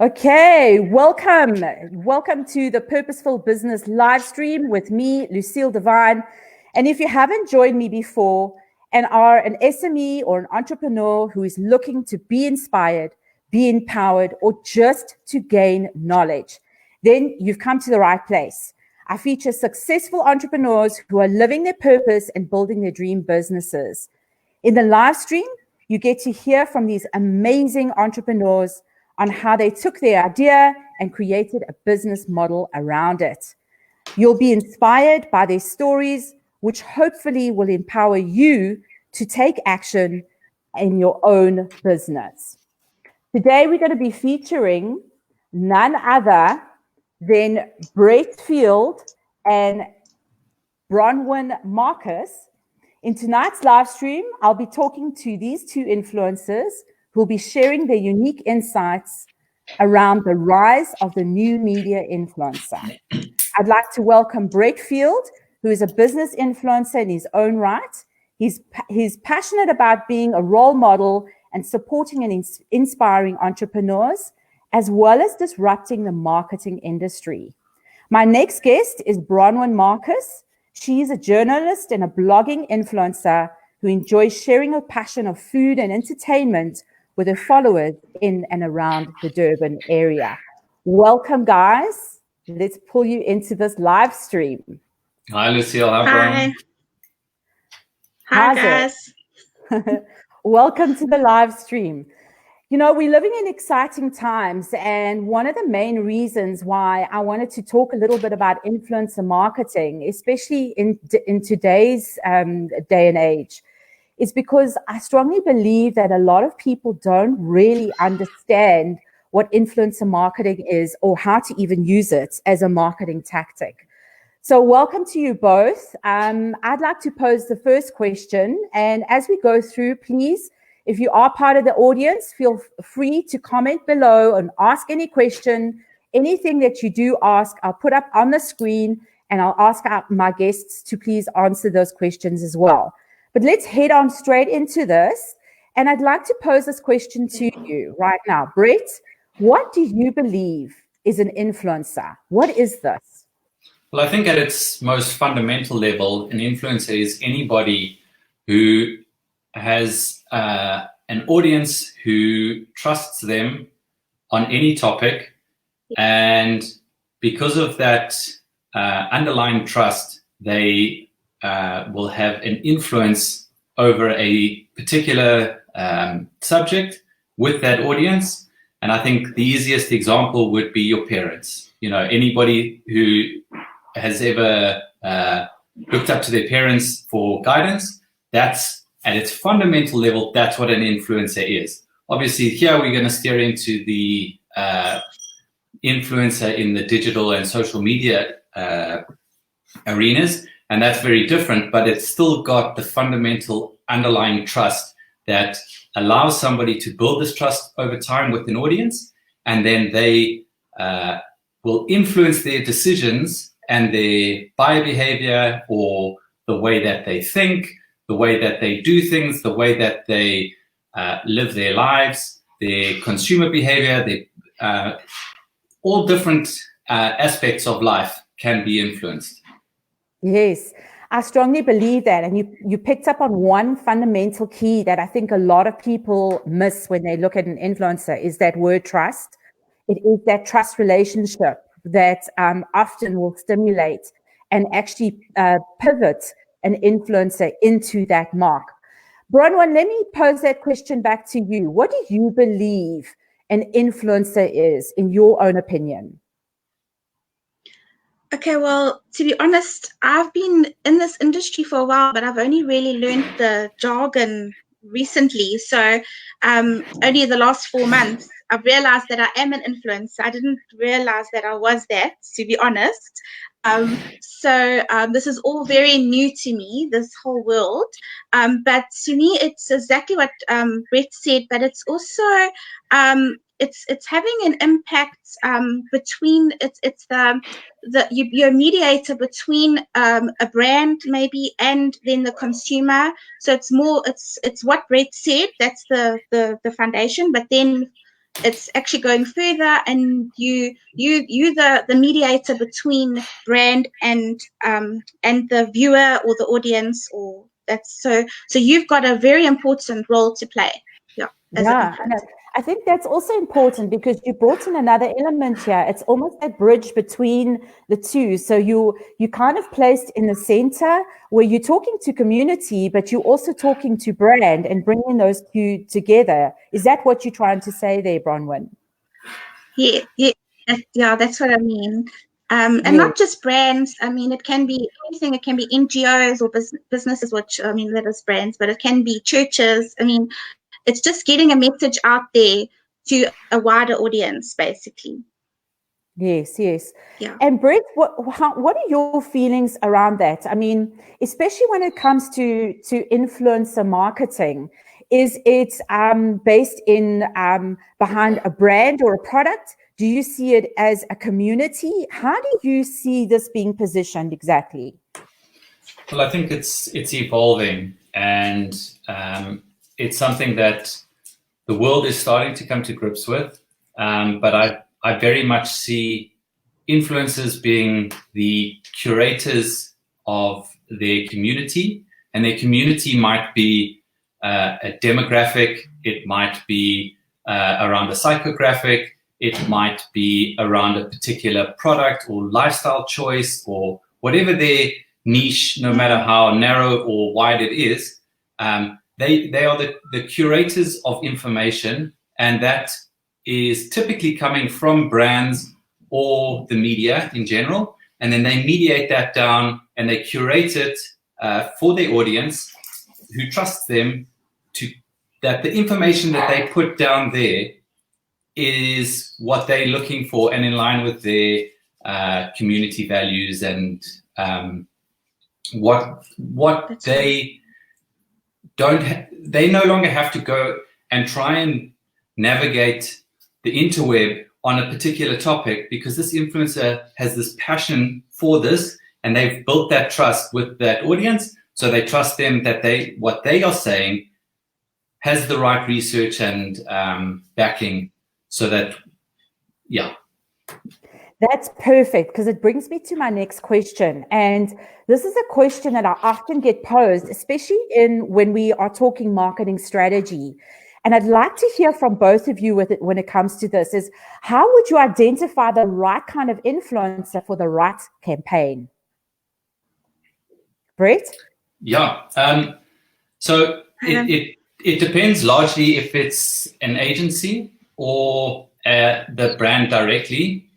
Okay, welcome. Welcome to the Purposeful Business live stream with me, Lucille Divine. And if you haven't joined me before and are an SME or an entrepreneur who is looking to be inspired, be empowered, or just to gain knowledge, then you've come to the right place. I feature successful entrepreneurs who are living their purpose and building their dream businesses. In the live stream, you get to hear from these amazing entrepreneurs on how they took their idea and created a business model around it. You'll be inspired by their stories, which hopefully will empower you to take action in your own business. Today, we're going to be featuring none other than Brett Field and Bronwyn Marcus. In tonight's live stream, I'll be talking to these two influencers who will be sharing their unique insights around the rise of the new media influencer. I'd like to welcome Brett Field, who is a business influencer in his own right. He's passionate about being a role model and supporting and inspiring entrepreneurs, as well as disrupting the marketing industry. My next guest is Bronwyn Marcus. She is a journalist and a blogging influencer who enjoys sharing her passion of food and entertainment with her followers in and around the Durban area. Welcome, guys. Let's pull you into this live stream. Hi, Lucille. Hi. Hi, guys. Welcome to the live stream. You know, we're living in exciting times, and one of the main reasons why I wanted to talk a little bit about influencer marketing, especially in today's day and age, is because I strongly believe that a lot of people don't really understand what influencer marketing is or how to even use it as a marketing tactic. So welcome to you both. I'd like to pose the first question, and as we go through, please, if you are part of the audience, feel free to comment below and ask any question. Anything that you do ask, I'll put up on the screen, and I'll ask my guests to please answer those questions as well. But let's head on straight into this. And I'd like to pose this question to you right now. Brett, what do you believe is an influencer? What is this? Well, I think at its most fundamental level, an influencer is anybody who has an audience who trusts them on any topic. And because of that underlying trust, they will have an influence over a particular subject with that audience. And I think the easiest example would be your parents. You know, anybody who has ever looked up to their parents for guidance, that's at its fundamental level, that's what an influencer is. Obviously, here we're going to steer into the influencer in the digital and social media arenas, and that's very different, but it's still got the fundamental underlying trust that allows somebody to build this trust over time with an audience, and then they will influence their decisions and their buyer behavior or the way that they think, the way that they do things, the way that they live their lives, their consumer behavior, all different aspects of life can be influenced. Yes, I strongly believe that. And you picked up on one fundamental key that I think a lot of people miss when they look at an influencer is that word trust. It is that trust relationship that often will stimulate and actually pivot an influencer into that mark. Bronwyn, let me pose that question back to you. What do you believe an influencer is, in your own opinion? Okay, well, to be honest, I've been in this industry for a while, but I've only really learned the jargon recently. So only the last 4 months, I've realized that I am an influencer. I didn't realize that I was that, to be honest. So this is all very new to me, this whole world. But to me, it's exactly what Brett said, but it's also it's having an impact between you're a mediator between a brand maybe and then the consumer. So it's what Brett said, that's the foundation, but then it's actually going further, and you the mediator between brand and the viewer or the audience, or that's so you've got a very important role to play, as an Yeah, influencer. I think that's also important because you brought in another element here. It's almost that bridge between the two. So you kind of placed in the center where you're talking to community, but you're also talking to brand and bringing those two together. Is that what you're trying to say there, Bronwyn? Yeah, that's what I mean. And Yeah. not just brands. I mean, it can be anything. It can be NGOs or businesses, which, I mean, that is brands, but it can be churches. I mean, it's just getting a message out there to a wider audience, basically. Yes, yes. Yeah. And Brett, what are your feelings around that? I mean, especially when it comes to influencer marketing, is it based in behind a brand or a product? Do you see it as a community? How do you see this being positioned exactly? Well, I think it's evolving, and it's something that the world is starting to come to grips with. But I very much see influencers being the curators of their community, and their community might be a demographic, it might be around a psychographic, it might be around a particular product or lifestyle choice, or whatever their niche, no matter how narrow or wide it is. They are the curators of information, and that is typically coming from brands or the media in general, and then they mediate that down and they curate it for their audience who trusts them, to that the information that they put down there is what they're looking for and in line with their community values and what That's they don't. They no longer have to go and try and navigate the interweb on a particular topic, because this influencer has this passion for this and they've built that trust with that audience, so they trust them that what they are saying has the right research and backing, so that That's perfect, because it brings me to my next question. And this is a question that I often get posed, especially when we are talking marketing strategy. And I'd like to hear from both of you when it comes to this, is how would you identify the right kind of influencer for the right campaign? Brett? Yeah. So it depends largely if it's an agency or the brand directly,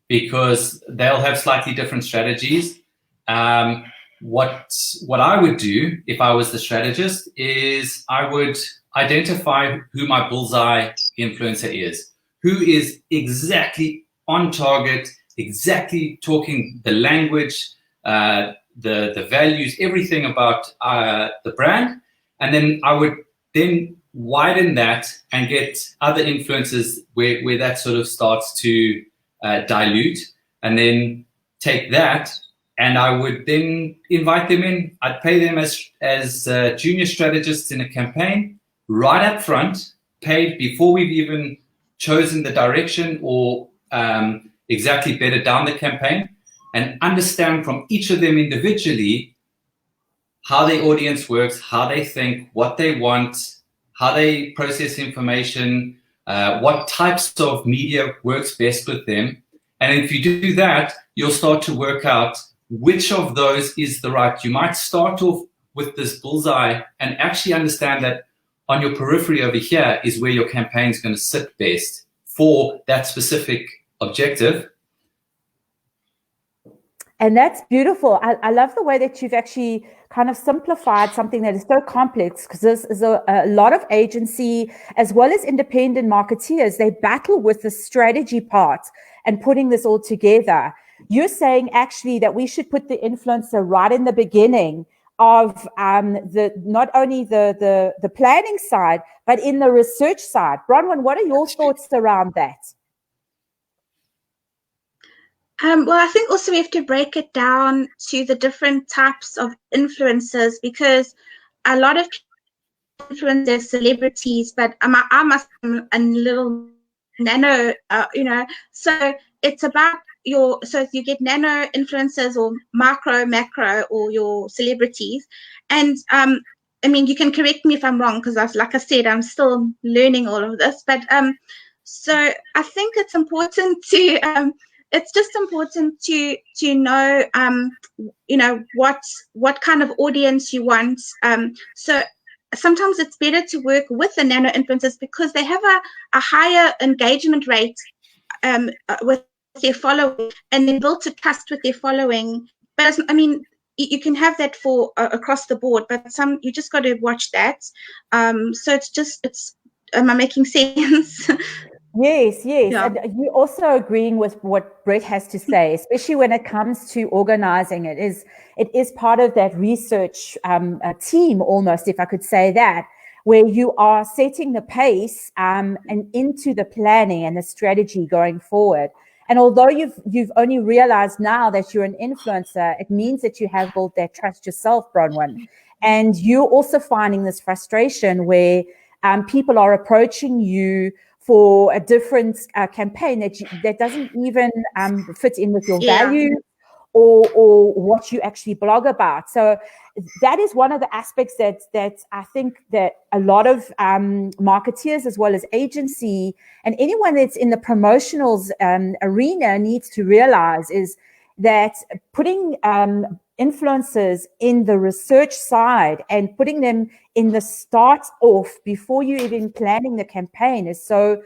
because they'll have slightly different strategies. What I would do if I was the strategist is I would identify who my bullseye influencer is, who is exactly on target, exactly talking the language, the values, everything about the brand. And then I would then widen that and get other influencers where that sort of starts to dilute, and then take that and I would then invite them in. I'd pay them as junior strategists in a campaign right up front, paid before we've even chosen the direction or exactly bedded down the campaign, and understand from each of them individually how their audience works, how they think, what they want, how they process information, what types of media works best with them. And if you do that, you'll start to work out which of those is the right. You might start off with this bullseye and actually understand that on your periphery over here is where your campaign is going to sit best for that specific objective. And that's beautiful. I love the way that you've actually kind of simplified something that is so complex, because this is a lot of agency as well as independent marketeers. They battle with the strategy part and putting this all together. You're saying actually that we should put the influencer right in the beginning of the not only the planning side, but in the research side. Bronwyn, what are your thoughts around that? Well, I think also we have to break it down to the different types of influencers, because a lot of influencers, celebrities, but I must be a little nano, so it's about so you get nano influencers or macro, or your celebrities. And I mean, you can correct me if I'm wrong, because like I said, I'm still learning all of this. But so I think it's important to it's just important to know what kind of audience you want. So sometimes it's better to work with the nano influencers because they have a higher engagement rate with their following, and they built a trust with their following. But I mean, you can have that for across the board, but you just got to watch that. So it's am I making sense? Yes. Yeah. And you also agreeing with what Brett has to say, especially when it comes to organizing it is part of that research team, almost, if I could say that, where you are setting the pace and into the planning and the strategy going forward. And although you've only realized now that you're an influencer, it means that you have built that trust yourself, Bronwyn. And you're also finding this frustration where people are approaching you for a different campaign that doesn't even fit in with your values or what you actually blog about. So that is one of the aspects that I think that a lot of marketeers, as well as agency and anyone that's in the promotionals arena, needs to realize, is that putting influencers in the research side and putting them in the start off before you even planning the campaign is so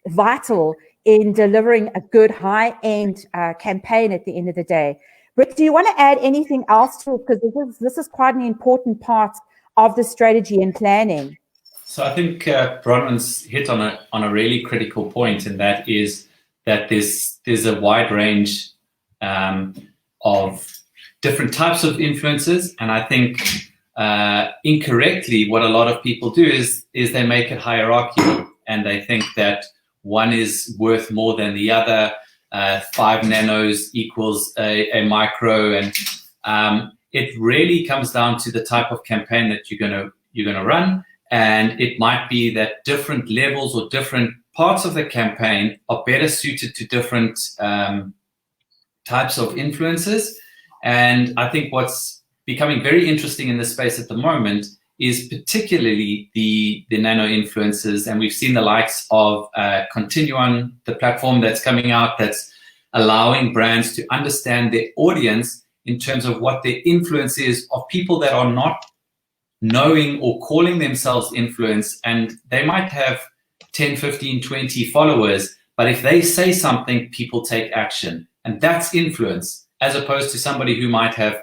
vital in delivering a good high-end campaign at the end of the day. Britt, do you want to add anything else to it? Because this is quite an important part of the strategy and planning. So I think Bronwyn's hit on a really critical point, and that is that there's a wide range of different types of influencers, and I think incorrectly what a lot of people do is they make it hierarchical, and they think that one is worth more than the other. 5 nanos equals a micro, and it really comes down to the type of campaign that you're gonna run. And it might be that different levels or different parts of the campaign are better suited to different types of influencers. And I think what's becoming very interesting in this space at the moment is particularly the nano influencers. And we've seen the likes of Continuum, the platform that's coming out that's allowing brands to understand their audience in terms of what their influence is of people that are not knowing or calling themselves influence, and they might have 10, 15, 20 followers, but if they say something, people take action, and that's influence, as opposed to somebody who might have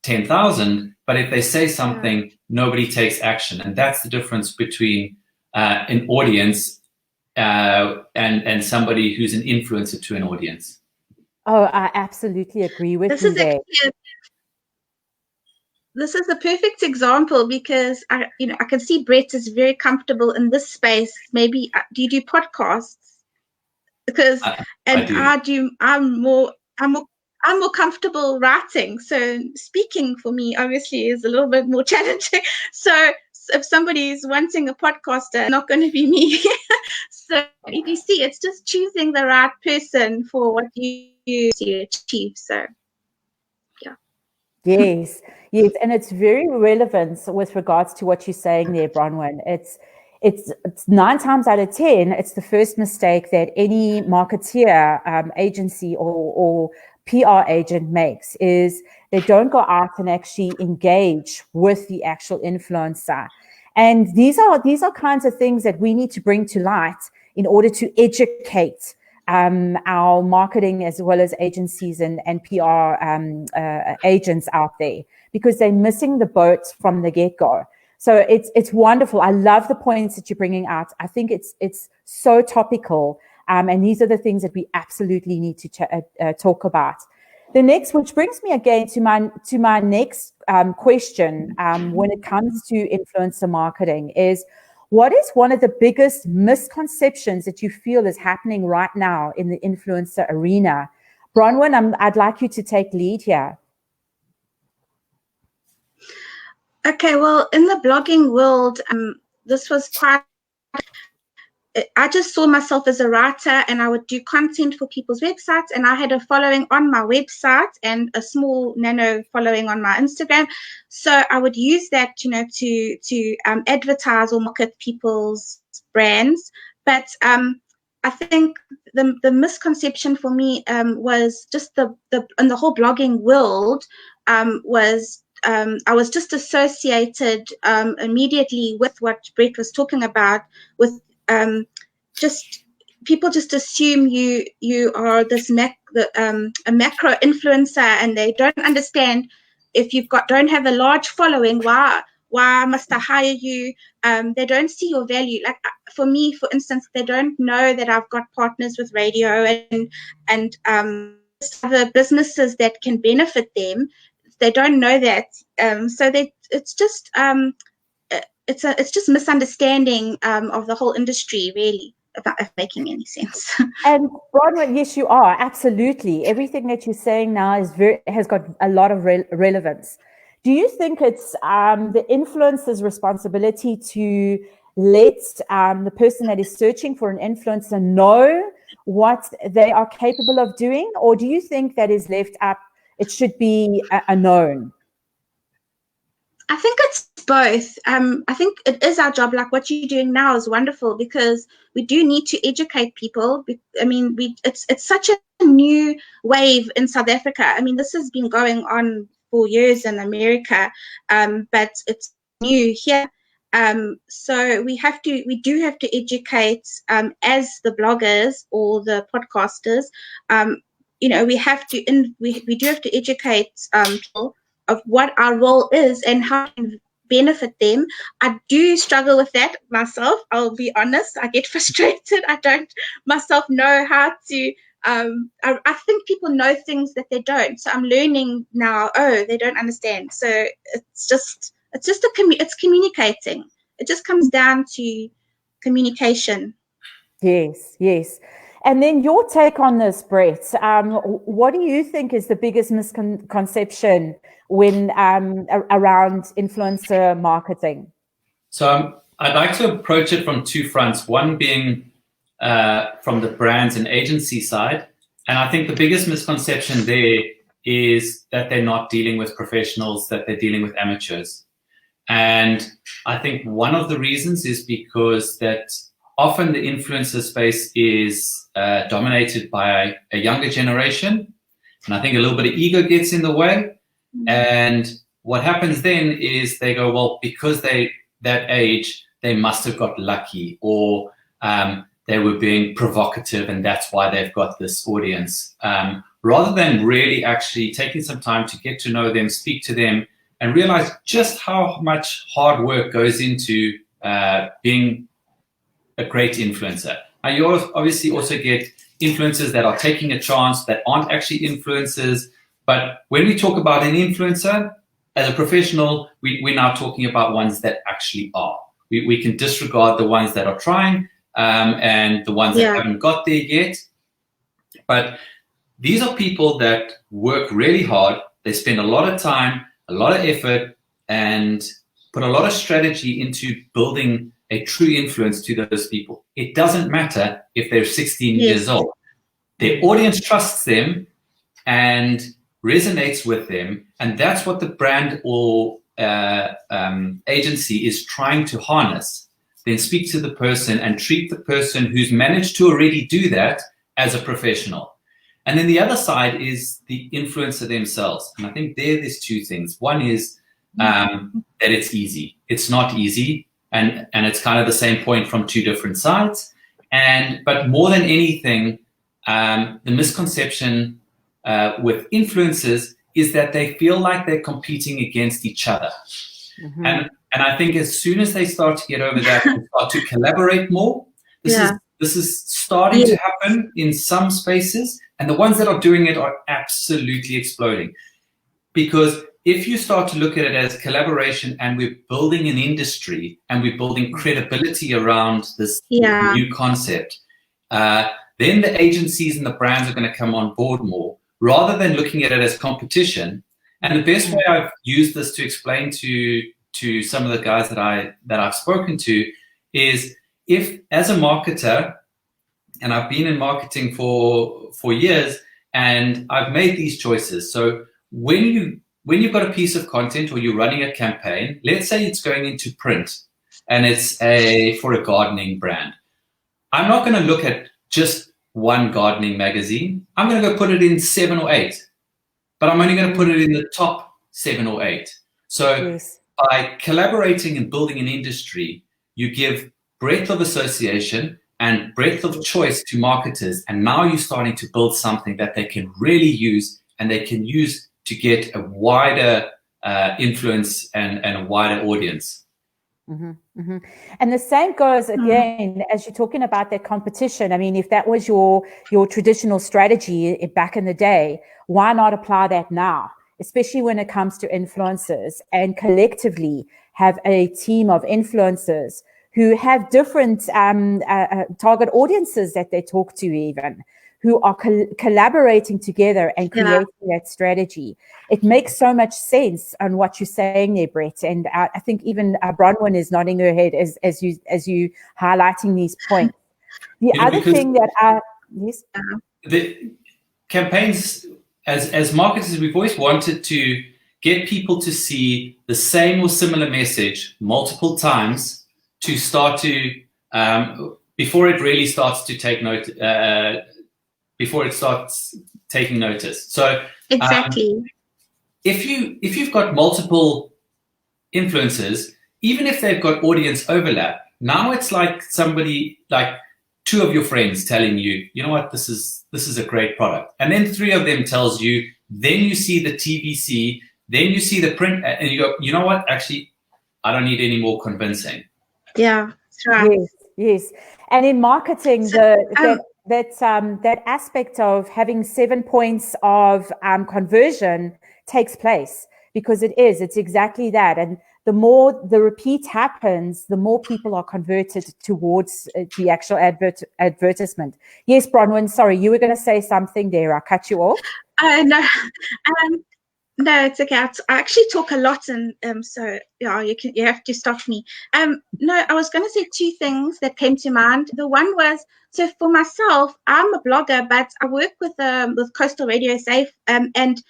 10,000, but if they say something, nobody takes action. And that's the difference between an audience and somebody who's an influencer to an audience. Oh, I absolutely agree with you there. This is a perfect example because I can see Brett is very comfortable in this space. Maybe do you do podcasts? Because I'm more comfortable writing. So speaking for me obviously is a little bit more challenging. So if somebody is wanting a podcaster, not going to be me. So if you see, it's just choosing the right person for what you achieve. So yeah. Yes, and it's very relevant with regards to what you're saying there, Bronwyn. It's 9 times out of 10, it's the first mistake that any marketeer, agency or PR agent makes, is they don't go out and actually engage with the actual influencer. And these are kinds of things that we need to bring to light in order to educate our marketing as well as agencies and PR agents out there, because they're missing the boat from the get-go. So it's wonderful. I love the points that you're bringing out. I think it's so topical, and these are the things that we absolutely need to talk about. The next, which brings me again to my next question when it comes to influencer marketing, is what is one of the biggest misconceptions that you feel is happening right now in the influencer arena? Bronwyn, I'd like you to take lead here. Okay, well, in the blogging world, this was quite. I just saw myself as a writer, and I would do content for people's websites, and I had a following on my website and a small nano following on my Instagram. So I would use that, to advertise or market people's brands. But I think the misconception for me was just the in the whole blogging world was I was just associated immediately with what Brett was talking about, with just people just assume you are this a macro influencer, and they don't understand if don't have a large following, why must I hire you? They don't see your value. Like for me, for instance, they don't know that I've got partners with radio and other businesses that can benefit them. They don't know that, so it's just it's just misunderstanding of the whole industry, really, if making any sense. And Bronwyn, yes, you are, absolutely. Everything that you're saying now has got a lot of relevance. Do you think it's the influencer's responsibility to let the person that is searching for an influencer know what they are capable of doing, or do you think that is left up? It should be a known. I think it's both. I think it is our job. Like what you're doing now is wonderful, because we do need to educate people. I mean, it's such a new wave in South Africa. I mean, this has been going on for years in America, but it's new here. So we do have to educate as the bloggers or the podcasters. We do have to educate people of what our role is and how to benefit them. I do struggle with that myself. I'll be honest. I get frustrated. I don't myself know how to. I think people know things that they don't. So I'm learning now. Oh, they don't understand. So it's communicating. It just comes down to communication. Yes. And then your take on this, Brett. What do you think is the biggest misconception when around influencer marketing? So I'd like to approach it from two fronts. One being from the brands and agency side. And I think the biggest misconception there is that they're not dealing with professionals, that they're dealing with amateurs. And I think one of the reasons is because that often the influencer space is dominated by a younger generation. And I think a little bit of ego gets in the way. And what happens then is they go, well, because that age, they must have got lucky, or they were being provocative, and that's why they've got this audience. Rather than really actually taking some time to get to know them, speak to them, and realize just how much hard work goes into being a great influencer. Now, you obviously also get influencers that are taking a chance, that aren't actually influencers. But when we talk about an influencer, as a professional, we're now talking about ones that actually are. We can disregard the ones that are trying and the ones that haven't got there yet. But these are people that work really hard. They spend a lot of time, a lot of effort, and put a lot of strategy into building a true influence to those people. It doesn't matter if they're 16 years old. Their audience trusts them and resonates with them, and that's what the brand or agency is trying to harness. Then speak to the person and treat the person who's managed to already do that as a professional. And then the other side is the influencer themselves. And I think there's two things. One is that it's easy. It's not easy. And it's kind of the same point from two different sides. But more than anything, the misconception with influencers is that they feel like they're competing against each other. Mm-hmm. And I think as soon as they start to get over that and start to collaborate more, this is starting to happen in some spaces. And the ones that are doing it are absolutely exploding. Because if you start to look at it as collaboration and we're building an industry and we're building credibility around this new concept, then the agencies and the brands are going to come on board more rather than looking at it as competition. And the best way I've used this to explain to to some of the guys that I've spoken to is, if as a marketer, and I've been in marketing for years, and I've made these choices. So when you've got a piece of content or you're running a campaign, let's say it's going into print and it's for a gardening brand, I'm not going to look at just one gardening magazine. I'm going to go put it in 7 or 8, but I'm only going to put it in the top 7 or 8. So by collaborating and building an industry, you give breadth of association and breadth of choice to marketers. And now you're starting to build something that they can really use, and they can use to get a wider influence and a wider audience. Mm-hmm, mm-hmm. And the same goes again, as you're talking about that competition. I mean, if that was your traditional strategy back in the day, why not apply that now, especially when it comes to influencers, and collectively have a team of influencers who have different target audiences that they talk to, even, who are collaborating together and creating that strategy. It makes so much sense on what you're saying there, Brett. And I think even Bronwyn is nodding her head as you highlighting these points. The other thing that the campaigns, as marketers, we've always wanted to get people to see the same or similar message multiple times to start to before it really starts to take note, before it starts taking notice. So exactly, if you've got multiple influencers, even if they've got audience overlap, now it's like somebody, like 2 of your friends telling you, you know what, this is a great product, and then 3 of them tells you, then you see the TVC, then you see the print, and you go, you know what, actually, I don't need any more convincing. Yeah, that's right. Yes. And in marketing, that aspect of having 7 points of conversion takes place, because it's exactly that. And the more the repeat happens, the more people are converted towards the actual advertisement. Yes, Bronwyn, sorry, you were going to say something there. I cut you off. No. No, it's okay. I actually talk a lot, and so yeah, you have to stop me. No, I was going to say 2 things that came to mind. The one was, so for myself, I'm a blogger, but I work with Coastal Radio Safe, and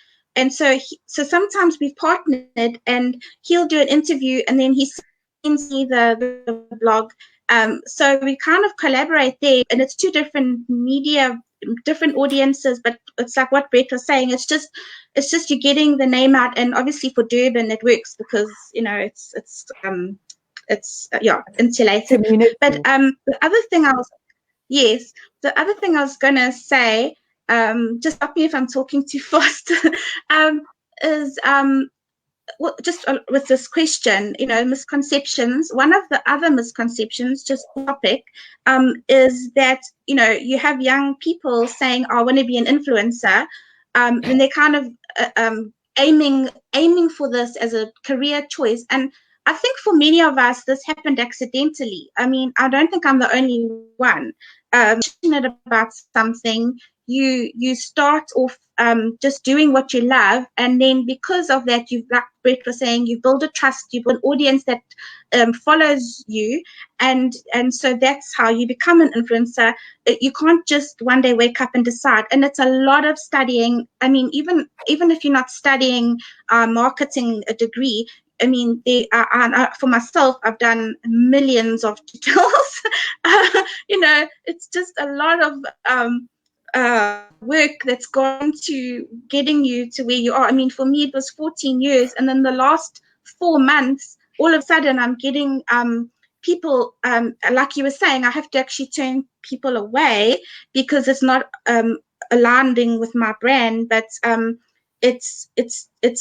so sometimes we've partnered, and he'll do an interview, and then he sends me the blog. So we kind of collaborate there, and it's 2 different media, different audiences, but it's like what Brett was saying, it's just you're getting the name out. And obviously for Durban it works because it's insulated. Community. But the other thing I was gonna say, just stop me if I'm talking too fast, is just with this question, misconceptions. One of the other misconceptions, just topic, is that you have young people saying, "I want to be an influencer," and they're kind of aiming for this as a career choice. And I think for many of us, this happened accidentally. I mean, I don't think I'm the only one. Passionate about something, you start off just doing what you love, and then because of that, like Brett was saying, you build a trust, you build an audience that follows you, and so that's how you become an influencer. You can't just one day wake up and decide, and it's a lot of studying. I mean, even if you're not studying marketing a degree, I mean, for myself, I've done millions of tutorials. It's just a lot of work that's gone to getting you to where you are. I mean, for me, it was 14 years. And then the last 4 months, all of a sudden, I'm getting people, like you were saying, I have to actually turn people away because it's not aligning with my brand. But it's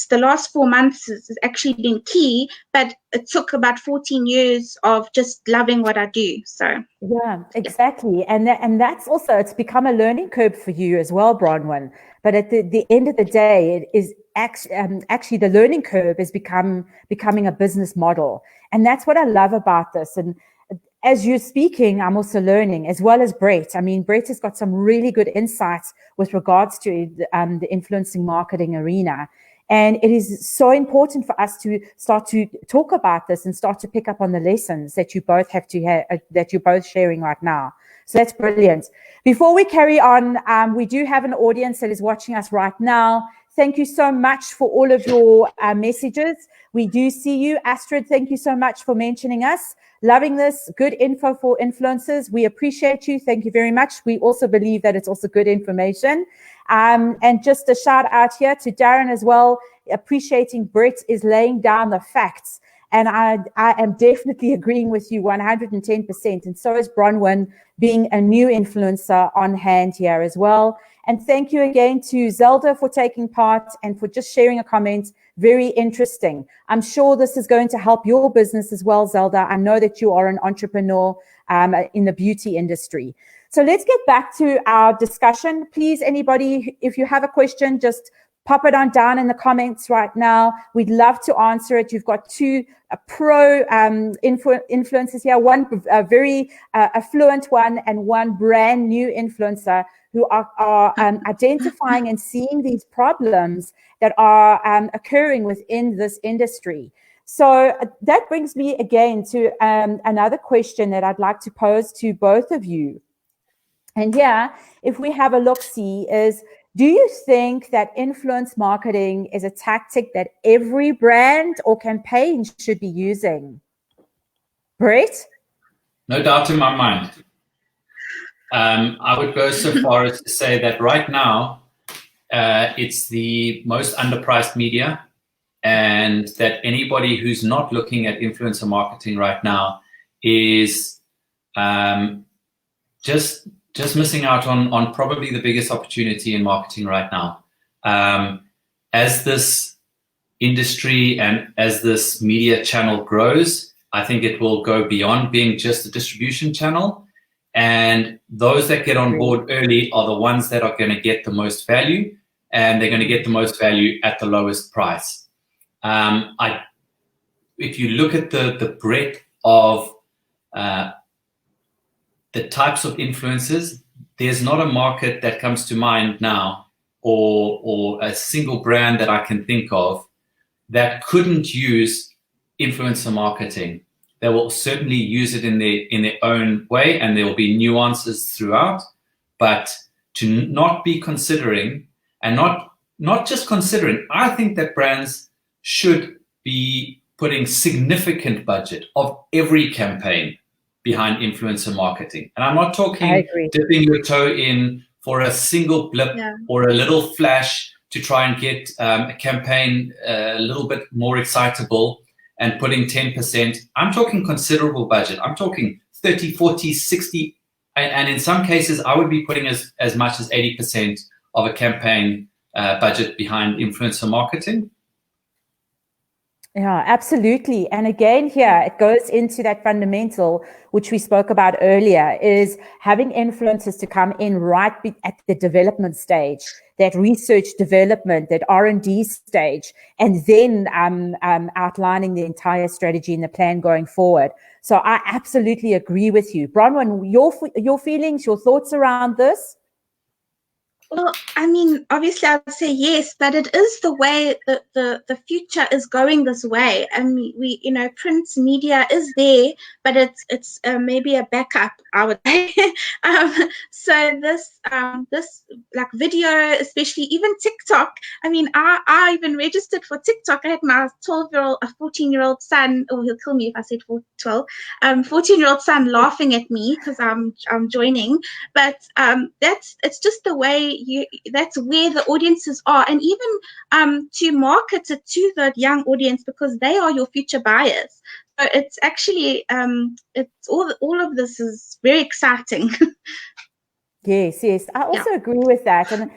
the last 4 months has actually been key, but it took about 14 years of just loving what I do. So yeah, exactly. And that's also, it's become a learning curve for you as well, Bronwyn. But at the end of the day, it is actually the learning curve is becoming a business model. And that's what I love about this. And as you're speaking, I'm also learning, as well as Brett. I mean, Brett has got some really good insights with regards to the influencing marketing arena. And it is so important for us to start to talk about this and start to pick up on the lessons that you both have to that you're both sharing right now. So that's brilliant. Before we carry on, we do have an audience that is watching us right now. Thank you so much for all of your messages. We do see you. Astrid, thank you so much for mentioning us. Loving this. Good info for influencers. We appreciate you. Thank you very much. We also believe that it's also good information. And just a shout out here to Darren as well, appreciating Brett is laying down the facts. And I am definitely agreeing with you 110%. And so is Bronwyn, being a new influencer on hand here as well. And thank you again to Zelda for taking part and for just sharing a comment. Very interesting. I'm sure this is going to help your business as well, Zelda. I know that you are an entrepreneur in the beauty industry. So let's get back to our discussion. Please, anybody, if you have a question, just pop it on down in the comments right now. We'd love to answer it. You've got two pro influencers here, one very affluent one and one brand new influencer who are identifying and seeing these problems that are occurring within this industry. So that brings me again to another question that I'd like to pose to both of you. And yeah, if we have a look-see is, do you think that influence marketing is a tactic that every brand or campaign should be using? Brett? No doubt in my mind. I would go so far as to say that right now, it's the most underpriced media, and that anybody who's not looking at influencer marketing right now is just missing out on probably the biggest opportunity in marketing right now. As this industry and as this media channel grows, I think it will go beyond being just a distribution channel. And those that get on board early are the ones that are going to get the most value, and they're going to get the most value at the lowest price. If you look at the breadth of the types of influencers, there's not a market that comes to mind now or a single brand that I can think of that couldn't use influencer marketing. They will certainly use it in their own way, and there will be nuances throughout, but to not be considering, and not just considering, I think that brands should be putting significant budget of every campaign behind influencer marketing. And I'm not talking dipping your toe in for a single blip or a little flash to try and get a campaign a little bit more excitable and putting 10%. I'm talking considerable budget. I'm talking 30, 40, 60, and in some cases, I would be putting as much as 80% of a campaign budget behind influencer marketing. Yeah, absolutely. And again, here it goes into that fundamental, which we spoke about earlier, is having influencers to come in right at the development stage, that research development, that R&D stage, and then outlining the entire strategy and the plan going forward. So I absolutely agree with you. Bronwyn, your feelings, your thoughts around this? Well, I mean, obviously I would say yes, but it is the way that the future is going this way. And we print media is there, but it's maybe a backup, I would say. So this like video, especially even TikTok. I mean, I even registered for TikTok. I had my 14-year-old son, oh, he'll kill me if I said 12, 14-year-old son laughing at me because I'm joining. But it's just the way that's where the audiences are, and even to market it to the young audience, because they are your future buyers. So it's actually it's all of this is very exciting. Yes, I also agree with that. And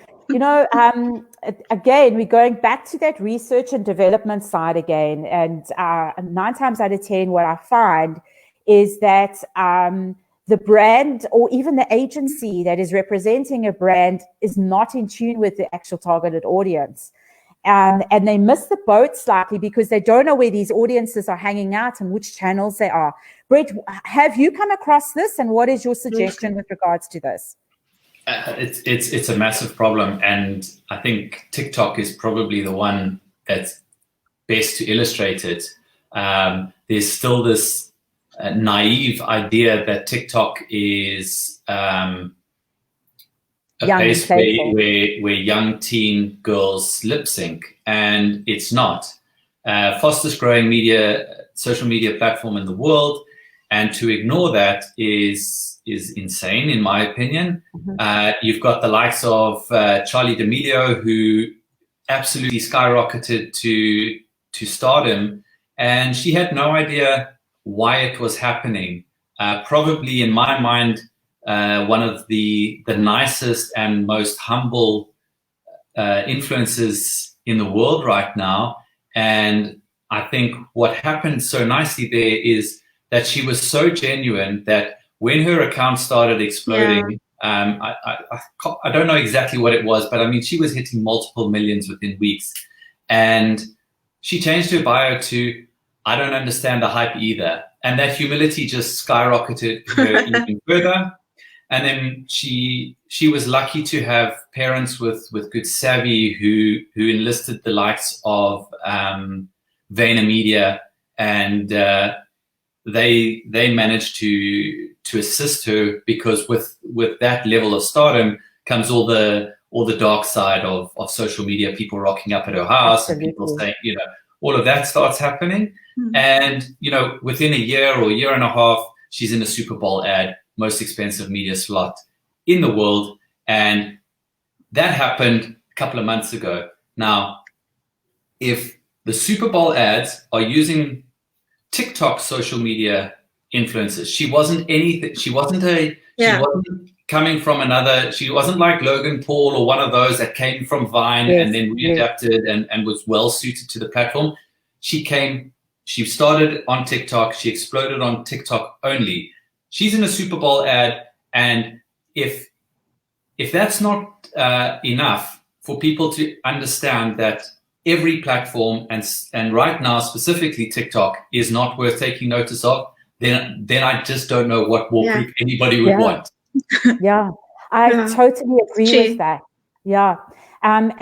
again, we're going back to that research and development side again, and 9 times out of 10 what I find is that the brand or even the agency that is representing a brand is not in tune with the actual targeted audience. And they miss the boat slightly because they don't know where these audiences are hanging out and which channels they are. Brett, have you come across this, and what is your suggestion with regards to this? It's a massive problem, and I think TikTok is probably the one that's best to illustrate it. There's still this naive idea that TikTok is a place where young teen girls lip sync, and it's not. Fastest growing social media platform in the world, and to ignore that is insane, in my opinion. You've got the likes of Charli D'Amelio, who absolutely skyrocketed to stardom, and she had no idea why it was happening. Probably, in my mind, one of the nicest and most humble influencers in the world right now. And I think what happened so nicely there is that she was so genuine that when her account started exploding, I don't know exactly what it was, but I mean, she was hitting multiple millions within weeks. And she changed her bio to, I don't understand the hype either. And that humility just skyrocketed her even further. And then she was lucky to have parents with good savvy who enlisted the likes of VaynerMedia, and they managed to assist her, because with that level of stardom comes all the dark side of social media, people rocking up at her house. Absolutely. And people saying, all of that starts happening. And within a year or year and a half, she's in a Super Bowl ad, most expensive media slot in the world. And that happened a couple of months ago. Now, if the Super Bowl ads are using TikTok social media influencers, she wasn't anything. She wasn't coming from another. She wasn't like Logan Paul or one of those that came from Vine and then readapted and was well suited to the platform. She started on TikTok. She exploded on TikTok only. She's in a Super Bowl ad, and if that's not enough for people to understand that every platform and right now specifically TikTok is not worth taking notice of, then I just don't know what more proof anybody would want. Yeah, I totally agree with that. Yeah. And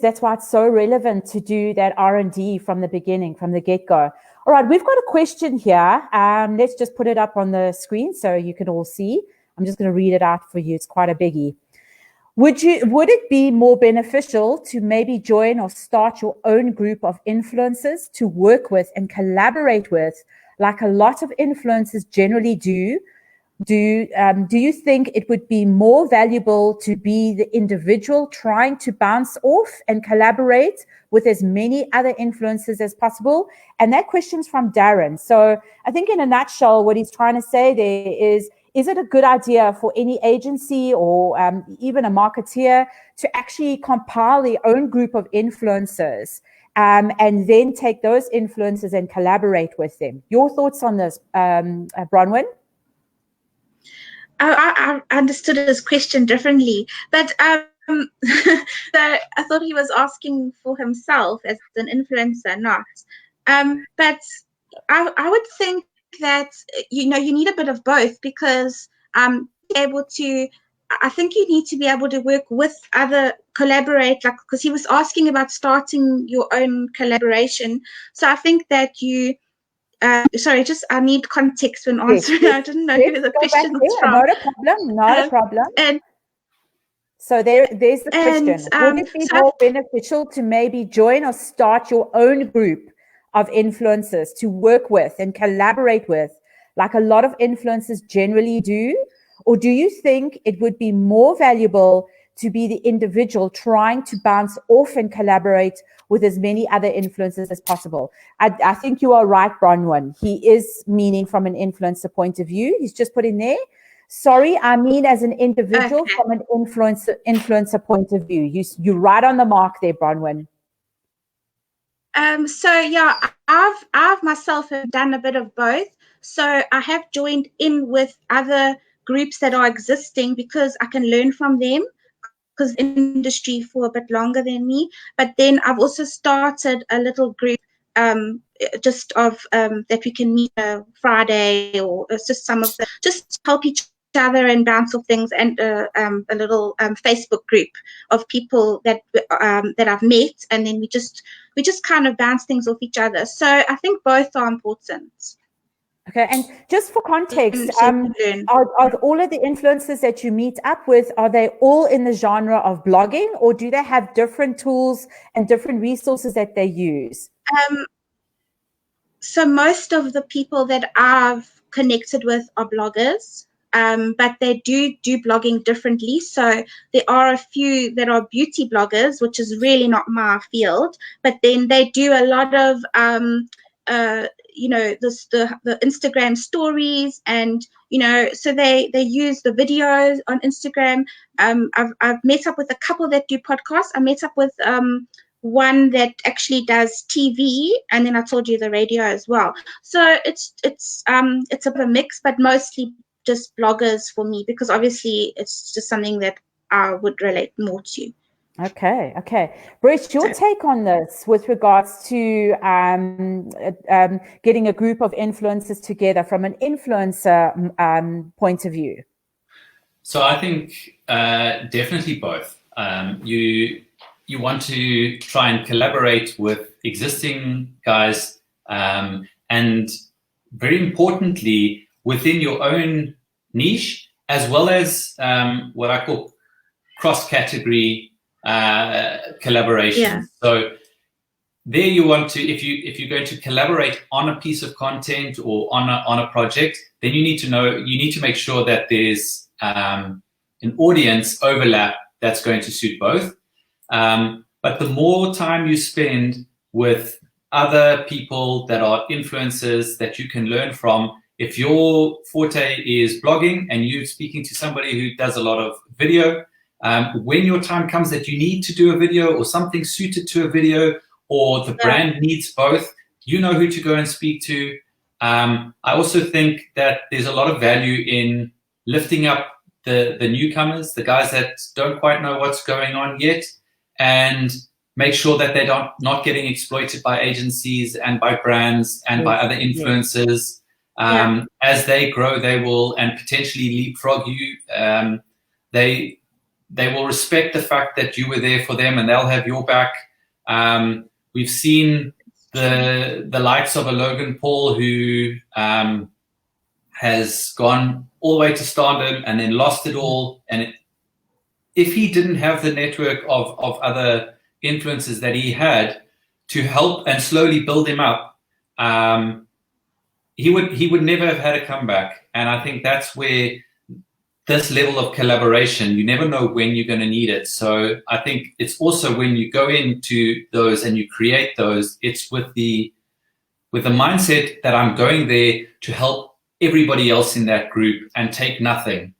that's why it's so relevant to do that R&D from the beginning, from the get-go. All right, we've got a question here. Let's just put it up on the screen so you can all see. I'm just going to read it out for you. It's quite a biggie. Would it be more beneficial to maybe join or start your own group of influencers to work with and collaborate with, like a lot of influencers generally do? Do you think it would be more valuable to be the individual trying to bounce off and collaborate with as many other influencers as possible? And that question's from Darren. So I think in a nutshell, what he's trying to say there is it a good idea for any agency or even a marketeer to actually compile their own group of influencers and then take those influencers and collaborate with them? Your thoughts on this, Bronwyn? I understood his question differently, but so I thought he was asking for himself as an influencer, not. But I would think that you need a bit of both, because I think you need to be able to work with collaborate, like, because he was asking about starting your own collaboration. So I think that you. Sorry, I need context when answering. I didn't know who the question was from. Not a problem. And so there's the question. Would it be more beneficial to maybe join or start your own group of influencers to work with and collaborate with, like a lot of influencers generally do? Or do you think it would be more valuable to be the individual trying to bounce off and collaborate with as many other influencers as possible? I think you are right, Bronwyn. He is meaning from an influencer point of view. He's just put in there. Sorry, I mean as an individual from an influencer point of view. You're right on the mark there, Bronwyn. So yeah, I've myself have done a bit of both. So I have joined in with other groups that are existing because I can learn from them, because in the industry for a bit longer than me. But then I've also started a little group just of that we can meet Friday, or it's just some of the, just help each other and bounce off things, and a little Facebook group of people that I've met, and then we just kind of bounce things off each other. So I think both are important. Okay, and just for context, Learn. are all of the influencers that you meet up with, are they all in the genre of blogging, or do they have different tools and different resources that they use? So most of the people that I've connected with are bloggers, but they do blogging differently. So there are a few that are beauty bloggers, which is really not my field, but then they do a lot of the Instagram stories, and so they use the videos on Instagram. I've met up with a couple that do podcasts. I met up with one that actually does TV, and then I told you the radio as well. So it's a bit of a mix, but mostly just bloggers for me, because obviously it's just something that I would relate more to. Okay. Brett, your take on this with regards to getting a group of influencers together from an influencer point of view? So I think definitely both. You want to try and collaborate with existing guys, and very importantly, within your own niche, as well as what I call cross-category collaboration. Yeah. So there you want to, if you're going to collaborate on a piece of content or on a project, then you need to make sure that there's an audience overlap that's going to suit both. But the more time you spend with other people that are influencers that you can learn from, if your forte is blogging and you're speaking to somebody who does a lot of video, when your time comes that you need to do a video or something suited to a video, or the brand needs both, you know who to go and speak to. I also think that there's a lot of value in lifting up the newcomers, the guys that don't quite know what's going on yet, and make sure that they're not getting exploited by agencies and by brands and by other influencers. As they grow, they will, and potentially leapfrog you. They will respect the fact that you were there for them, and they'll have your back. We've seen the likes of a Logan Paul who has gone all the way to stardom and then lost it all. And if he didn't have the network of other influencers that he had to help and slowly build him up, he would never have had a comeback. And I think that's where this level of collaboration, you never know when you're going to need it. So I think it's also when you go into those and you create those, it's with the mindset that I'm going there to help everybody else in that group and take nothing.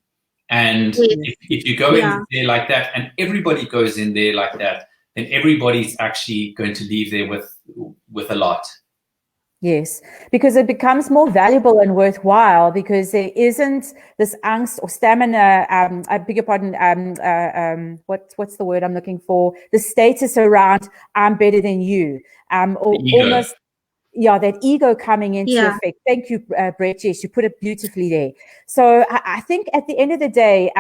And if you go in there like that, and everybody goes in there like that, then everybody's actually going to leave there with a lot. Yes, because it becomes more valuable and worthwhile, because there isn't this angst or stamina. I beg your pardon. What's the word I'm looking for? The status around I'm better than you. Or almost, that ego coming into effect. Thank you, Brett. Yes, you put it beautifully there. So I think at the end of the day,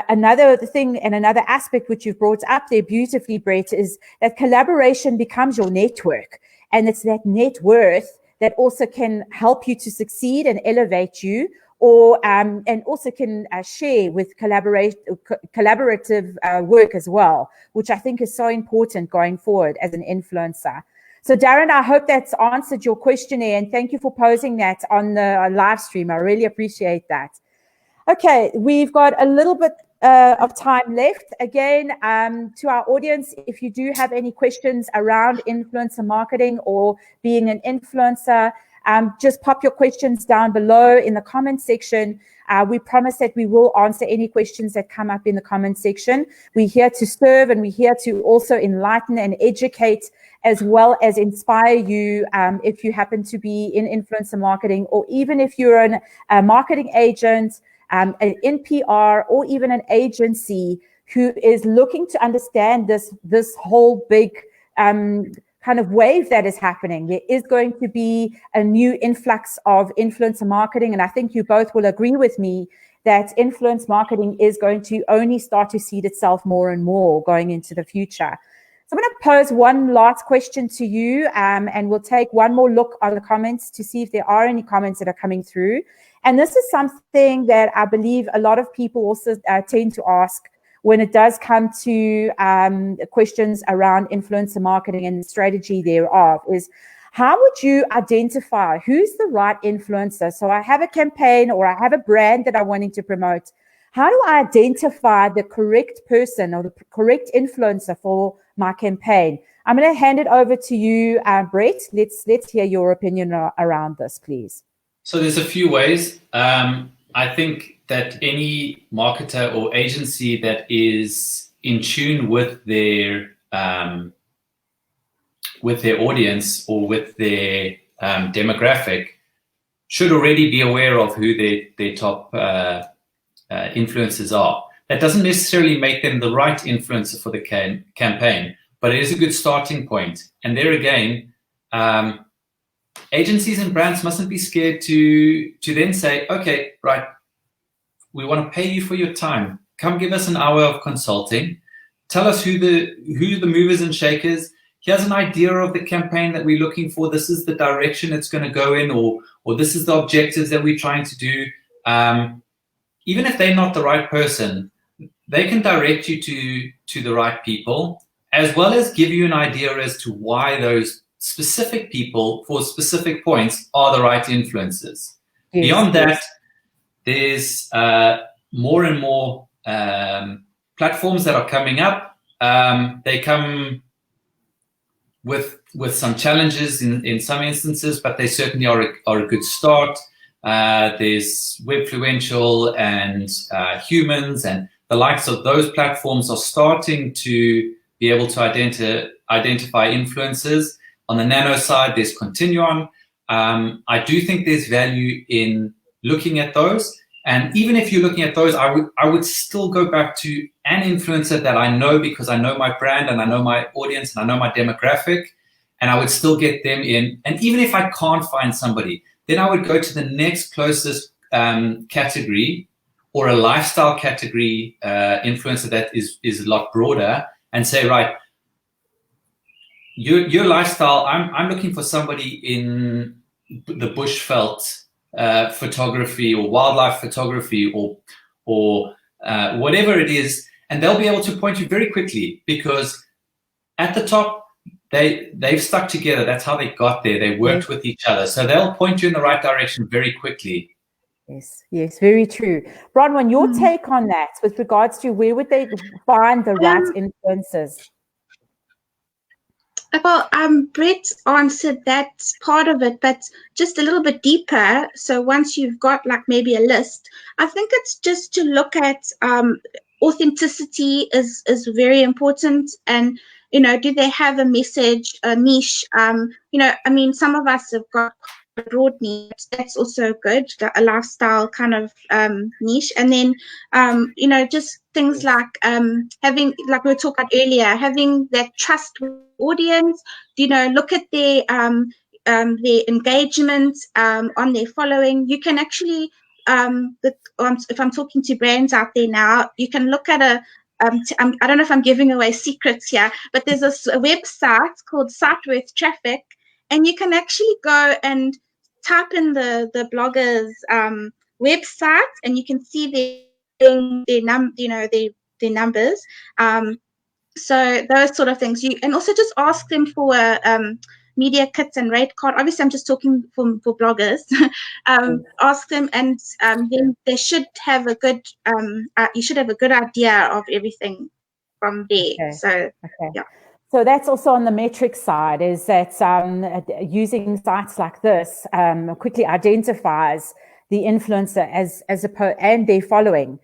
another thing and another aspect which you've brought up there beautifully, Brett, is that collaboration becomes your network. And it's that net worth that also can help you to succeed and elevate you, or and also can share with collaborative work as well, which I think is so important going forward as an influencer. So Darren, I hope that's answered your question there, and thank you for posing that on the live stream. I really appreciate that. Okay, we've got a little bit of time left. Again, to our audience, if you do have any questions around influencer marketing or being an influencer, just pop your questions down below in the comment section. We promise that we will answer any questions that come up in the comment section. We're here to serve, and we're here to also enlighten and educate, as well as inspire you if you happen to be in influencer marketing, or even if you're a marketing agent, an NPR, or even an agency who is looking to understand this whole big kind of wave that is happening. There is going to be a new influx of influencer marketing, and I think you both will agree with me that influence marketing is going to only start to seed itself more and more going into the future. So I'm going to pose one last question to you, and we'll take one more look on the comments to see if there are any comments that are coming through. And this is something that I believe a lot of people also tend to ask when it does come to questions around influencer marketing and the strategy thereof, is how would you identify who's the right influencer? So I have a campaign or I have a brand that I'm wanting to promote. How do I identify the correct person or the correct influencer for my campaign? I'm going to hand it over to you, Brett. Let's hear your opinion around this, please. So there's a few ways. I think that any marketer or agency that is in tune with their audience or with their demographic should already be aware of who their top influencers are. That doesn't necessarily make them the right influencer for the campaign, but it is a good starting point. And there again, agencies and brands mustn't be scared to then say, okay, right, we want to pay you for your time. Come give us an hour of consulting. Tell us who the movers and shakers. Here's an idea of the campaign that we're looking for. This is the direction it's going to go in, or this is the objectives that we're trying to do. Even if they're not the right person, they can direct you to the right people, as well as give you an idea as to why those specific people for specific points are the right influencers. Yes, beyond that, there's more and more platforms that are coming up. They come with some challenges in some instances, but they certainly are a good start. There's Webfluential and Humans, and the likes of those platforms are starting to be able to identify influencers. On the nano side, there's Continuum. I do think there's value in looking at those. And even if you're looking at those, I would still go back to an influencer that I know, because I know my brand and I know my audience and I know my demographic, and I would still get them in. And even if I can't find somebody, then I would go to the next closest category or a lifestyle category influencer that is a lot broader, and say, right, your lifestyle, I'm looking for somebody in the bushveld photography or wildlife photography or whatever it is, and they'll be able to point you very quickly, because at the top they've stuck together. That's how they got there. They worked with each other, so they'll point you in the right direction very quickly. Yes, very true. Bronwyn, your take on that with regards to where would they find the right influencers? Well, Brett answered that part of it, but just a little bit deeper. So once you've got like maybe a list, I think it's just to look at authenticity is very important. And, you know, do they have a message, a niche? You know, I mean, some of us have got a broad niche. That's also good, a lifestyle kind of niche. And then, you know, just things like having, like we were talking about earlier, having that trust audience, you know, look at their engagement on their following. You can actually, if I'm talking to brands out there now, you can look at I don't know if I'm giving away secrets here, but there's a website called Site Worth Traffic, and you can actually go and type in the bloggers' website, and you can see their numbers. So those sort of things. And also just ask them for a media kits and rate card. Obviously, I'm just talking for bloggers. Ask them, and then they should have a good. You should have a good idea of everything from there. Okay. So yeah. So that's also on the metrics side, is that using sites like this quickly identifies the influencer and their following,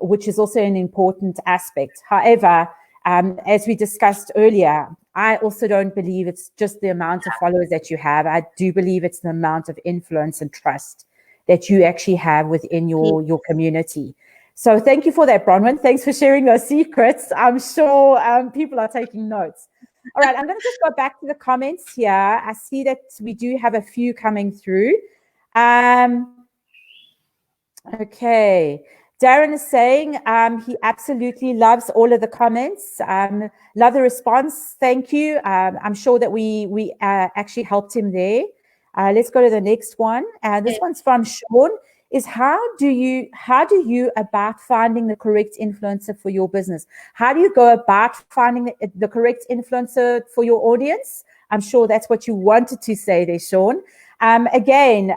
which is also an important aspect. However, as we discussed earlier, I also don't believe it's just the amount of followers that you have. I do believe it's the amount of influence and trust that you actually have within your community. So thank you for that, Bronwyn. Thanks for sharing those secrets. I'm sure people are taking notes. All right, I'm going to just go back to the comments here. I see that we do have a few coming through. Okay. Darren is saying he absolutely loves all of the comments. Love the response. Thank you. I'm sure that we actually helped him there. Let's go to the next one. This one's from Sean. Is how do you about finding the correct influencer for your business? How do you go about finding the correct influencer for your audience? I'm sure that's what you wanted to say there, Sean. Again,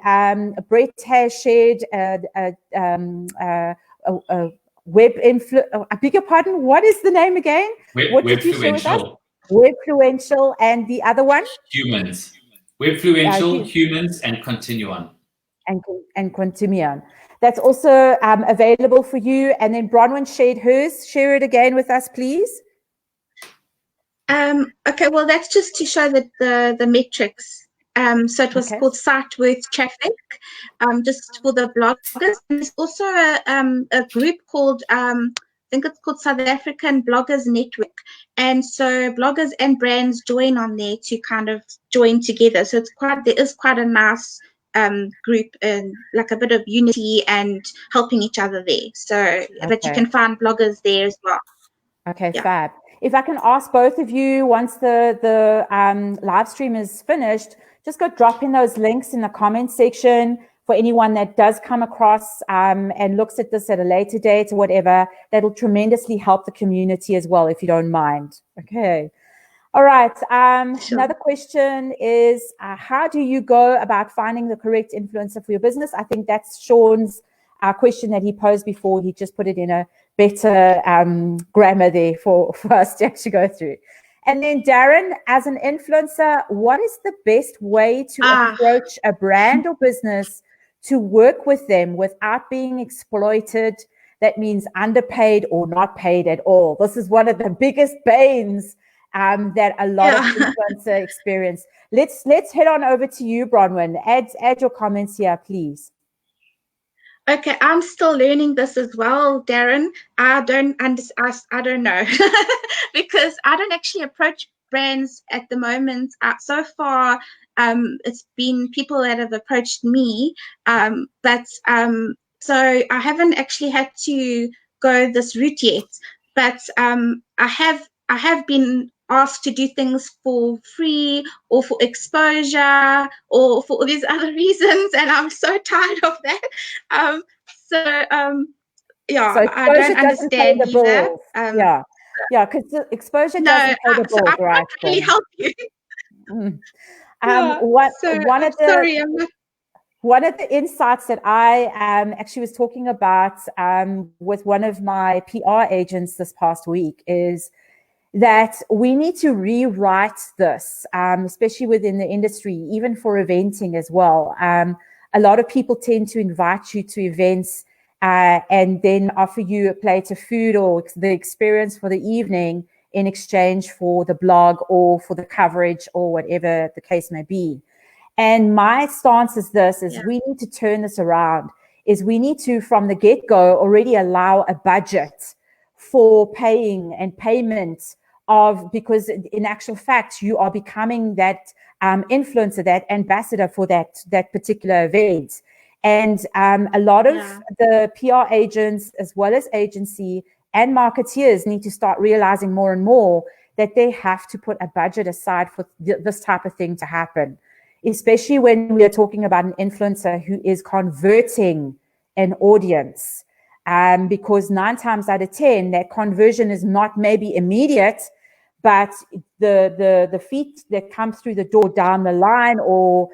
Brett has shared a web I beg your pardon. What is the name again? What did you share with us? Webfluential, and the other one? Humans. Webfluential, humans, and Continuum. And Continuum. That's also available for you. And then Bronwyn shared hers. Share it again with us, please. Okay, well, that's just to show that the metrics. So it was called Site Worth Traffic, just for the bloggers. And there's also a group called, I think it's called South African Bloggers Network. And so bloggers and brands join on there to kind of join together. So there is quite a nice group and like a bit of unity and helping each other there. So, but you can find bloggers there as well. Okay, fab. If I can ask both of you, once the live stream is finished, just go drop in those links in the comment section for anyone that does come across and looks at this at a later date or whatever. That'll tremendously help the community as well, if you don't mind. Okay. All right. Sure. Another question is, how do you go about finding the correct influencer for your business? I think that's Sean's question that he posed before. He just put it in a better grammar there for us to actually go through. And then Darren, as an influencer, what is the best way to approach a brand or business to work with them without being exploited? That means underpaid or not paid at all. This is one of the biggest banes that a lot of influencer experience. Let's head on over to you, Bronwyn. Add your comments here, please. Okay, I'm still learning this as well, Darren. I don't know because I don't actually approach brands at the moment. So far, it's been people that have approached me, but so I haven't actually had to go this route yet. But I have been asked to do things for free or for exposure or for all these other reasons, and I'm so tired of that. So I don't understand either. Because the exposure doesn't pay the bills, so right? I can't really help you. One of the insights that I actually was talking about with one of my PR agents this past week is that we need to rewrite this, especially within the industry, even for eventing as well. A lot of people tend to invite you to events and then offer you a plate of food or the experience for the evening in exchange for the blog or for the coverage or whatever the case may be. And my stance is this, is we need to turn this around, is we need to, from the get-go, already allow a budget for paying and payment because in actual fact, you are becoming that influencer, that ambassador for that particular event. And a lot of the PR agents, as well as agency and marketeers, need to start realizing more and more that they have to put a budget aside for this type of thing to happen, especially when we are talking about an influencer who is converting an audience. Because 9 times out of 10, that conversion is not maybe immediate, but the feet that come through the door down the line or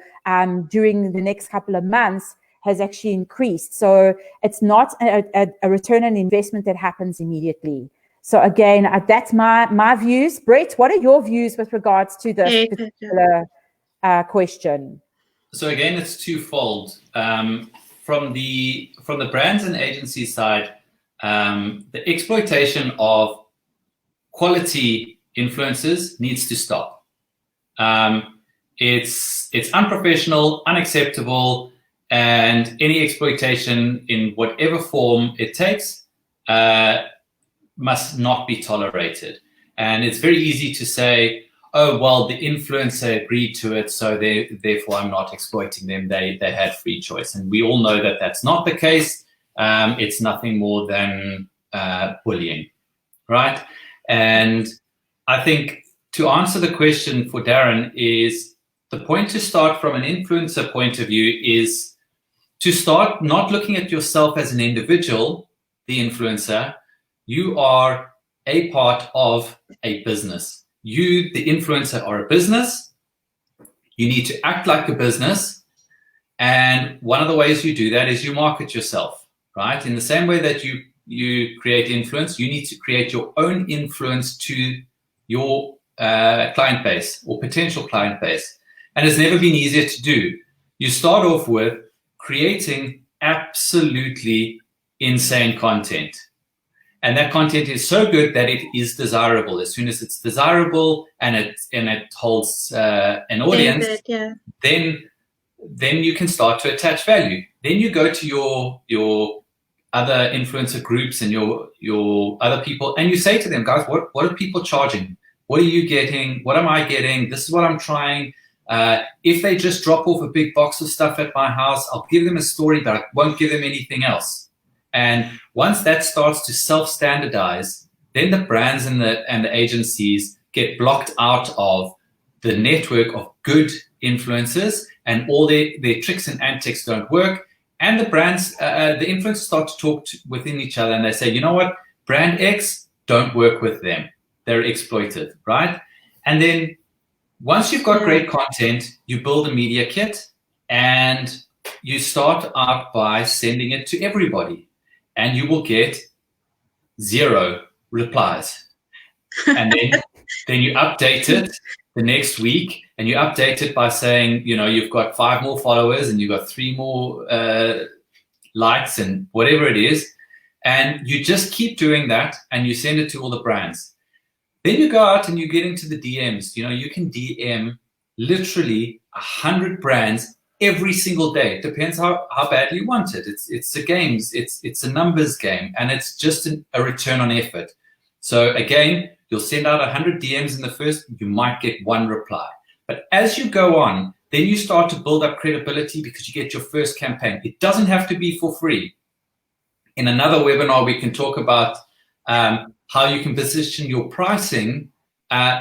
during the next couple of months has actually increased. So it's not a return on investment that happens immediately. So again, that's my views. Brett, what are your views with regards to this particular question? So again, it's twofold. From the brands and agency side, the exploitation of quality influencers needs to stop. It's unprofessional, unacceptable, and any exploitation in whatever form it takes must not be tolerated. And it's very easy to say, oh, well, the influencer agreed to it, so therefore I'm not exploiting them. They had free choice. And we all know that that's not the case. it's nothing more than bullying, right? And I think to answer the question for Darren is the point to start from an influencer point of view is to start not looking at yourself as an individual, the influencer. You are a part of a business. You, the influencer, are a business. You need to act like a business. And one of the ways you do that is you market yourself, right? In the same way that you create influence, you need to create your own influence to your client base or potential client base. And it's never been easier to do. You start off with creating absolutely insane content. And that content is so good that it is desirable. As soon as it's desirable and it holds an audience, then you can start to attach value. Then you go to your other influencer groups and your other people, and you say to them, guys, what are people charging? What are you getting? What am I getting? This is what I'm trying. If they just drop off a big box of stuff at my house, I'll give them a story, but I won't give them anything else. And once that starts to self-standardize, then the brands and the agencies get blocked out of the network of good influencers, and all their tricks and antics don't work. And the brands, the influencers start to talk within each other, and they say, you know what, brand X, don't work with them. They're exploitive, right? And then once you've got great content, you build a media kit, and you start out by sending it to everybody. And you will get 0 replies. And then you update it the next week, and you update it by saying, you know, you've got 5 more followers and you've got 3 more likes and whatever it is. And you just keep doing that, and you send it to all the brands. Then you go out and you get into the DMs. You know, you can DM literally 100 brands every single day. It depends how badly you want it. It's a game. It's a numbers game, and it's just a return on effort. So again, you'll send out 100 DMs in the first, you might get 1 reply. But as you go on, then you start to build up credibility because you get your first campaign. It doesn't have to be for free. In another webinar, we can talk about how you can position your pricing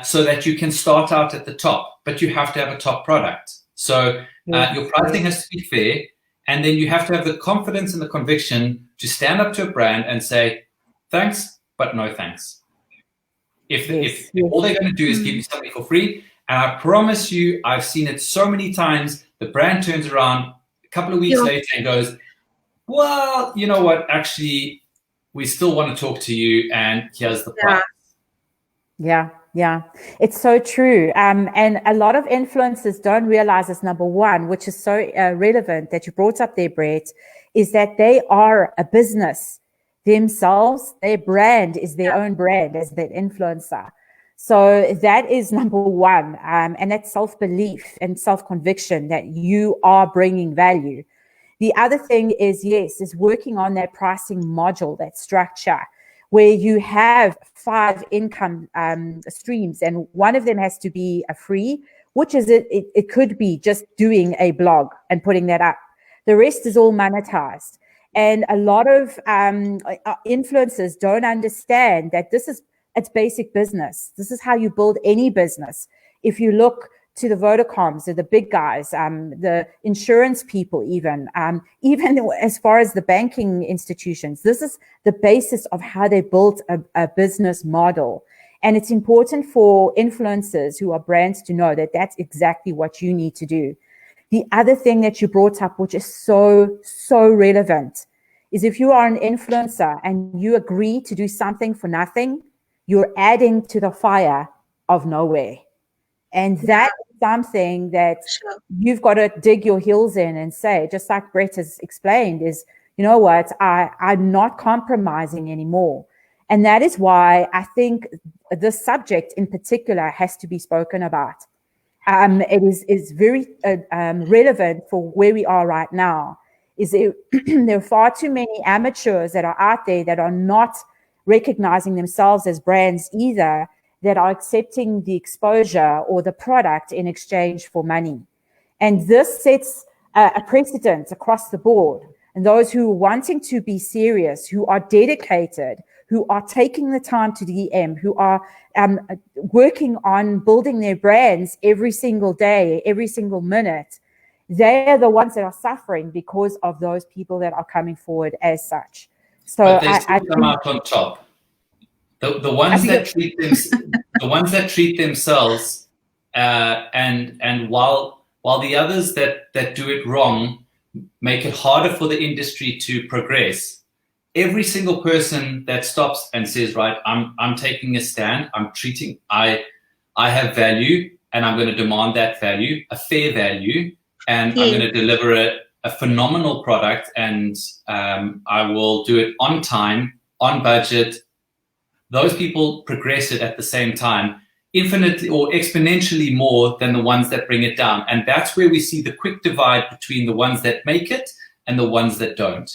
so that you can start out at the top, but you have to have a top product. So your pricing has to be fair, and then you have to have the confidence and the conviction to stand up to a brand and say, thanks, but no thanks. If all they're going to do is give you something for free, and I promise you, I've seen it so many times, the brand turns around a couple of weeks later and goes, well, you know what, actually, we still want to talk to you, and here's the price. Yeah, it's so true. And a lot of influencers don't realize this, number one, which is so relevant that you brought up there, Brett, is that they are a business themselves. Their brand is their own brand as that influencer. So that is number one. And that's self-belief and self-conviction that you are bringing value. The other thing is, is working on that pricing module, that structure, where you have 5 income streams, and one of them has to be a free, which is it could be just doing a blog and putting that up. The rest is all monetized. And a lot of influencers don't understand that it's basic business. This is how you build any business. If you look to the Vodacoms or the big guys, the insurance people, even as far as the banking institutions, this is the basis of how they built a business model. And it's important for influencers who are brands to know that that's exactly what you need to do. The other thing that you brought up, which is so relevant, is if you are an influencer and you agree to do something for nothing, you're adding to the fire of nowhere. And that is something that you've got to dig your heels in and say, just like Brett has explained, is, you know what, I'm not compromising anymore. And that is why I think this subject in particular has to be spoken about. It is very relevant for where we are right now. There are far too many amateurs that are out there that are not recognizing themselves as brands either, that are accepting the exposure or the product in exchange for money. And this sets a precedent across the board. and those who are wanting to be serious, who are dedicated, who are taking the time to DM, who are working on building their brands every single day, every single minute, they're the ones that are suffering because of those people that are coming forward as such. So but they still come out on top. The ones that treat themselves, and while the others that do it wrong make it harder for the industry to progress, every single person that stops and says, right, I'm taking a stand, I have value, and I'm going to demand that value, a fair value, and I'm going to deliver a phenomenal product, and I will do it on time, on budget. Those people progress it at the same time, infinitely or exponentially more than the ones that bring it down. And that's where we see the quick divide between the ones that make it and the ones that don't.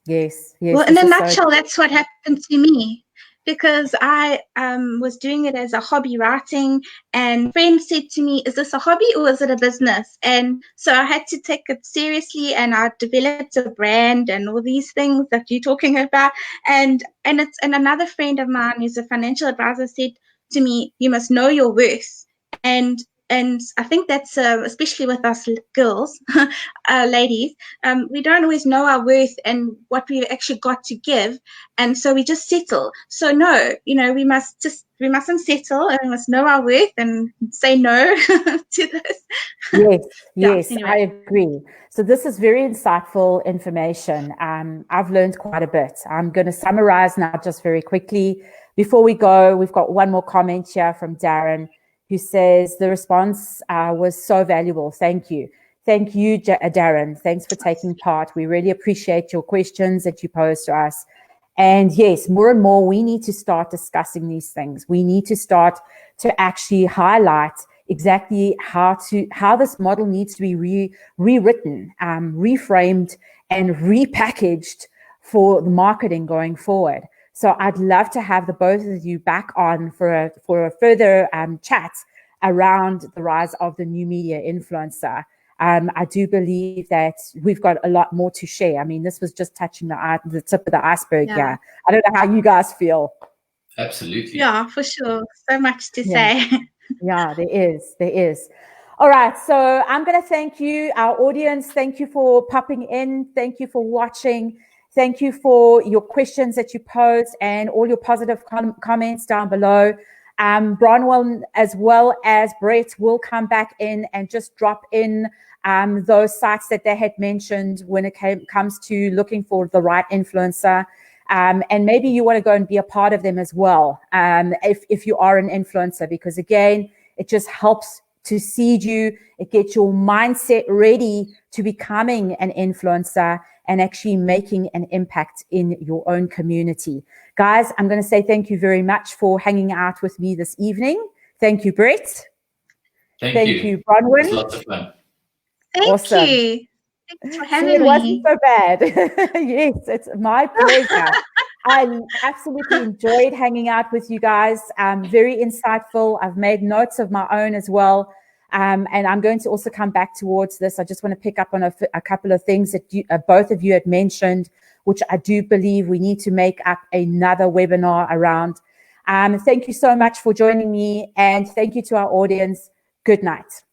Yes. Well, in a nutshell, that's what happened to me, because I was doing it as a hobby writing, and friends said to me, is this a hobby or is it a business? And so I had to take it seriously, and I developed a brand and all these things that you're talking about. And another friend of mine who's a financial advisor said to me, you must know your worth. And I think that's especially with us girls, ladies, we don't always know our worth and what we've actually got to give, and so we just settle. So no, we mustn't settle, and we must know our worth and say no to this. Yes, Anyway. I agree. So this is very insightful information. I've learned quite a bit. I'm going to summarize now just very quickly. Before we go, we've got one more comment here from Darren, who says the response was so valuable. Thank you. Thank you, Darren. Thanks for taking part. We really appreciate your questions that you pose to us. And yes, more and more, we need to start discussing these things. We need to start to actually highlight exactly how this model needs to be rewritten, reframed, and repackaged for the marketing going forward. So I'd love to have the both of you back on for a further chat around the rise of the new media influencer. I do believe that we've got a lot more to share. I mean, this was just touching the tip of the iceberg. Yeah. I don't know how you guys feel. Absolutely. Yeah, for sure. So much to say. Yeah, there is. All right, so I'm going to thank you, our audience. Thank you for popping in. Thank you for watching. Thank you for your questions that you posed and all your positive comments down below. Bronwyn as well as Brett will come back in and just drop in those sites that they had mentioned when it comes to looking for the right influencer. And maybe you want to go and be a part of them as well, if you are an influencer, because again, it just helps to seed you. It gets your mindset ready to becoming an influencer and actually making an impact in your own community. Guys, I'm going to say thank you very much for hanging out with me this evening. Thank you, Brett. Thank you, Bronwyn. It's lots of fun. Thank you. Thanks for having me. It wasn't so bad. Yes, it's my pleasure. I absolutely enjoyed hanging out with you guys. Very insightful. I've made notes of my own as well. And I'm going to also come back towards this. I just want to pick up on a couple of things that both of you had mentioned, which I do believe we need to make up another webinar around. Thank you so much for joining me, and thank you to our audience. Good night.